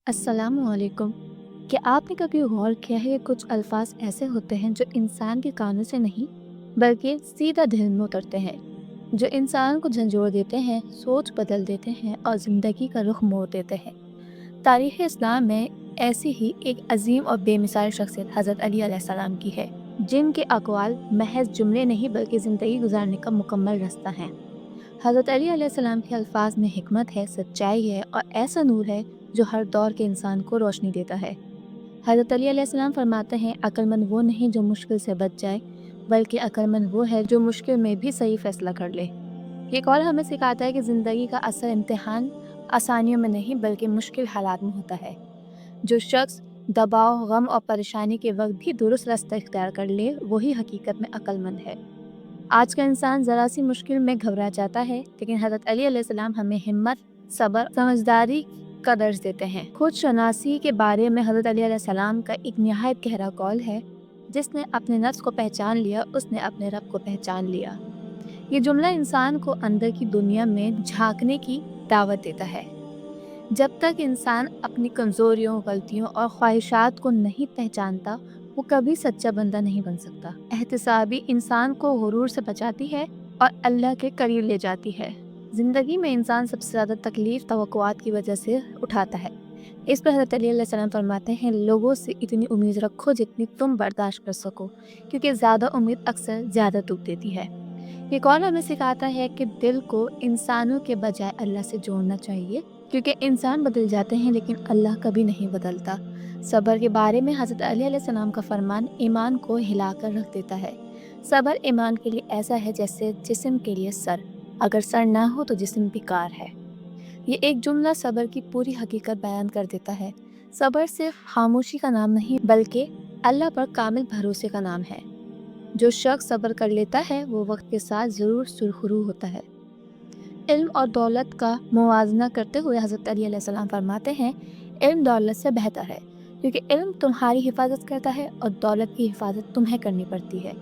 अस्सलाम वालेकुम। क्या आपने कभी गौर किया है कि कुछ अल्फाज ऐसे होते हैं जो इंसान के कानों से नहीं बल्कि सीधा दिल में उतरते हैं, जो इंसान को झंझोड़ देते हैं, सोच बदल देते हैं और ज़िंदगी का रुख मोड़ देते हैं। तारीख़ इस्लाम में ऐसी ही एक अजीम और बेमिसाल शख्सियत हज़रत अली अलैहिस्सलाम की है, जिनके अक़वाल महज जुमले नहीं बल्कि ज़िंदगी गुजारने का मुकम्मल रास्ता हैं। हज़रत अली अलैहिस्सलाम के अल्फाज में हिकमत है, सच्चाई है और ऐसा नूर है जो हर दौर के इंसान को रोशनी देता है। हज़रत अली अलैहिस्सलाम फरमाते हैं, अक्लमंद वो नहीं जो मुश्किल से बच जाए, बल्कि अक्लमंद वो है जो मुश्किल में भी सही फैसला कर ले। ये कौल हमें सिखाता है कि ज़िंदगी का असल इम्तिहान आसानियों में नहीं बल्कि मुश्किल हालात में होता है। जो शख्स दबाव, गम और परेशानी के वक्त भी दुरुस्त रास्ता इख्तियार कर ले, वही हकीकत में अक्लमंद है। आज का इंसान ज़रा सी मुश्किल में घबरा जाता है, लेकिन हज़रत अली अलैहिस्सलाम हमें हिम्मत, सब्र, समझदारी का दर्ज देते हैं। खुद शनासी के बारे में हज़रत अली अलैहिस्सलाम का एक निहायत गहरा कौल है, जिसने अपने नफ्स को पहचान लिया, उसने अपने रब को पहचान लिया। ये जुमला इंसान को अंदर की दुनिया में झांकने की दावत देता है। जब तक इंसान अपनी कमज़ोरियों, गलतियों और ख्वाहिशात को नहीं पहचानता, वो कभी सच्चा बंदा नहीं बन सकता। एहतिसाबी इंसान को गुरूर से बचाती है और अल्लाह के करीब ले जाती है। ज़िंदगी में इंसान सबसे ज़्यादा तकलीफ़ तवक्कुआत की वजह से उठाता है। इस पर हज़रत अली अलैहिस्सलाम फरमाते हैं, लोगों से इतनी उम्मीद रखो जितनी तुम बर्दाश्त कर सको, क्योंकि ज़्यादा उम्मीद अक्सर ज़्यादा दुख देती है। ये कौन हमें सिखाता है कि दिल को इंसानों के बजाय अल्लाह से जोड़ना चाहिए, क्योंकि इंसान बदल जाते हैं लेकिन अल्लाह कभी नहीं बदलता। सब्र के बारे में हज़रत अली अलैहिस्सलाम का फरमान ईमान को हिलाकर रख देता है। सब्र ईमान के लिए ऐसा है जैसे जिस्म के लिए सर, अगर सर ना हो तो जिस्म बेकार है। ये एक जुमला सब्र की पूरी हकीकत बयान कर देता है। सब्र सिर्फ खामोशी का नाम नहीं बल्कि अल्लाह पर कामिल भरोसे का नाम है। जो शख्स सब्र कर लेता है वो वक्त के साथ ज़रूर सुरखरू होता है। इल्म और दौलत का मुवाजना करते हुए हज़रत अली अलैहिस्सलाम फरमाते हैं, इल्म दौलत से बेहतर है, क्योंकि इल्म तुम्हारी हिफाजत करता है और दौलत की हिफाजत तुम्हें करनी पड़ती है।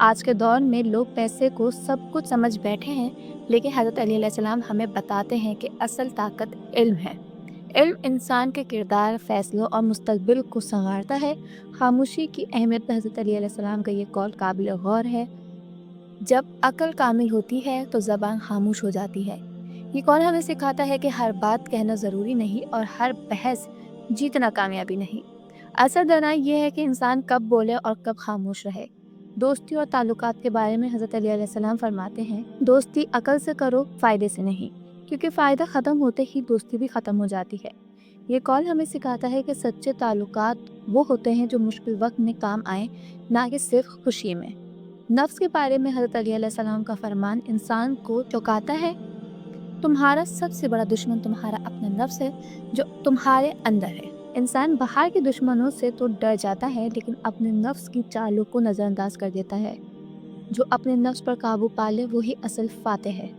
आज के दौर में लोग पैसे को सब कुछ समझ बैठे हैं, लेकिन हज़रत अली अलैहिस्सलाम हमें बताते हैं कि असल ताकत इल्म है। इल्म इंसान के किरदार, फैसलों और मुस्तकबिल को संवारता है। खामोशी की अहमियत पर हज़रत अली अलैहिस्सलाम का ये कौल काबिल गौर है। जब अक्ल कामिल होती है तो ज़बान खामोश हो जाती है। ये कौन हमें सिखाता है कि हर बात कहना ज़रूरी नहीं और हर बहस जीतना कामयाबी नहीं। असल दानाई ये है कि इंसान कब बोले और कब खामोश रहे। दोस्ती और ताल्लुकात के बारे में हज़रत अली अलैहिस्सलाम फरमाते हैं, दोस्ती अकल से करो, फ़ायदे से नहीं, क्योंकि फ़ायदा ख़त्म होते ही दोस्ती भी ख़त्म हो जाती है। ये कौल हमें सिखाता है कि सच्चे ताल्लुकात वो होते हैं जो मुश्किल वक्त में काम आए, ना कि सिर्फ खुशी में। नफ्स के बारे में हज़रत अली अलैहिस्सलाम का फरमान इंसान को चौंकाता है, तुम्हारा सबसे बड़ा दुश्मन तुम्हारा अपना नफ्स है जो तुम्हारे अंदर है। इंसान बाहर के दुश्मनों से तो डर जाता है, लेकिन अपने नफ्स की चालों को नज़रअंदाज कर देता है। जो अपने नफ्स पर काबू पा ले वही असल फातेह है।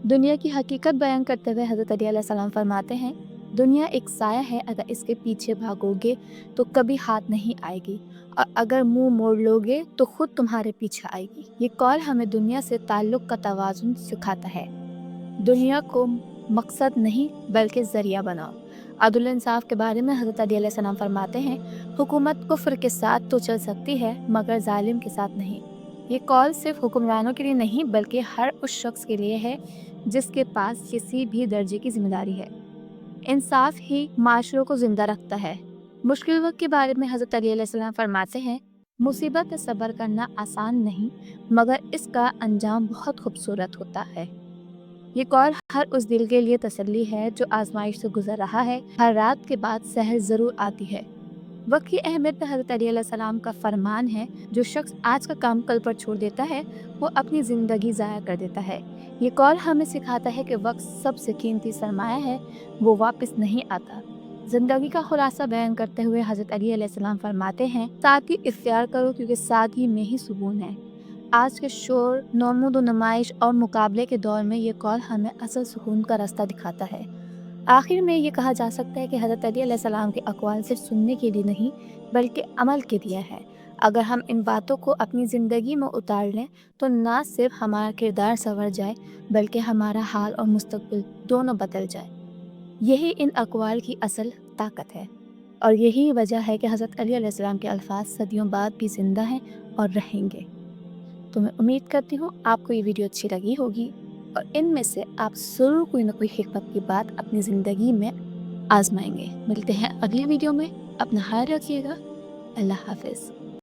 दुनिया की हकीकत बयान करते हुए हज़रत अली अलैहिस्सलाम फरमाते हैं, दुनिया एक साया है, अगर इसके पीछे भागोगे तो कभी हाथ नहीं आएगी और अगर मुंह मोड़ लोगे तो खुद तुम्हारे पीछे आएगी। ये कौल हमें दुनिया से ताल्लुक़ का तवाज़ुन सिखाता है। दुनिया को मकसद नहीं बल्कि ज़रिया बनाओ। अदल इंसाफ के बारे में हज़रत अली अलैहिस्सलाम फरमाते हैं, हुकूमत कुफ्र के साथ तो चल सकती है मगर जालिम के साथ नहीं। ये कौल सिर्फ हुक्मरानों के लिए नहीं बल्कि हर उस शख्स के लिए है जिसके पास किसी भी दर्जे की जिम्मेदारी है। इंसाफ ही माशरों को जिंदा रखता है। मुश्किल वक्त के बारे में हज़रत अली अलैहिस्सलाम फरमाते हैं, मुसीबत में सब्र करना आसान नहीं मगर इसका अंजाम बहुत खूबसूरत होता है। ये कौल हर उस दिल के लिए तसल्ली है जो आजमाइश से गुजर रहा है। हर रात के बाद सहर ज़रूर आती है। वक्त की अहमियत पर हज़रत अली अलैहिस्सलाम का फरमान है, जो शख्स आज का काम कल पर छोड़ देता है वो अपनी ज़िंदगी ज़ाया कर देता है। ये कौल हमें सिखाता है कि वक्त सबसे कीमती सरमाया है, वो वापस नहीं आता। ज़िंदगी का खुलासा बयान करते हुए हज़रत अली अलैहिस्सलाम फरमाते हैं, सादगी इख्तियार करो क्योंकि सादगी में ही सुकून है। आज के शोर, नमूद नुमाइश और मुकाबले के दौर में ये कौल हमें असल सुकून का रास्ता दिखाता है। आखिर में ये कहा जा सकता है कि हज़रत अली अलैहिस्सलाम के अक़वाल सिर्फ सुनने के लिए नहीं बल्कि अमल के लिए है। अगर हम इन बातों को अपनी ज़िंदगी में उतार लें तो ना सिर्फ हमारा किरदार संवर जाए बल्कि हमारा हाल और मुस्तकबिल दोनों बदल जाए। यही इन अक़वाल की असल طاقت ہے، اور یہی وجہ ہے کہ حضرت علی علیہ السلام کے الفاظ صدیوں بعد بھی زندہ ہیں اور رہیں گے۔ تو میں امید کرتی ہوں آپ کو یہ ویڈیو اچھی لگی ہوگی اور ان میں سے آپ ضرور کوئی نہ کوئی حکمت کی بات اپنی زندگی میں آزمائیں گے۔ ملتے ہیں اگلی ویڈیو میں، اپنا خیال رکھیے گا۔ اللہ حافظ۔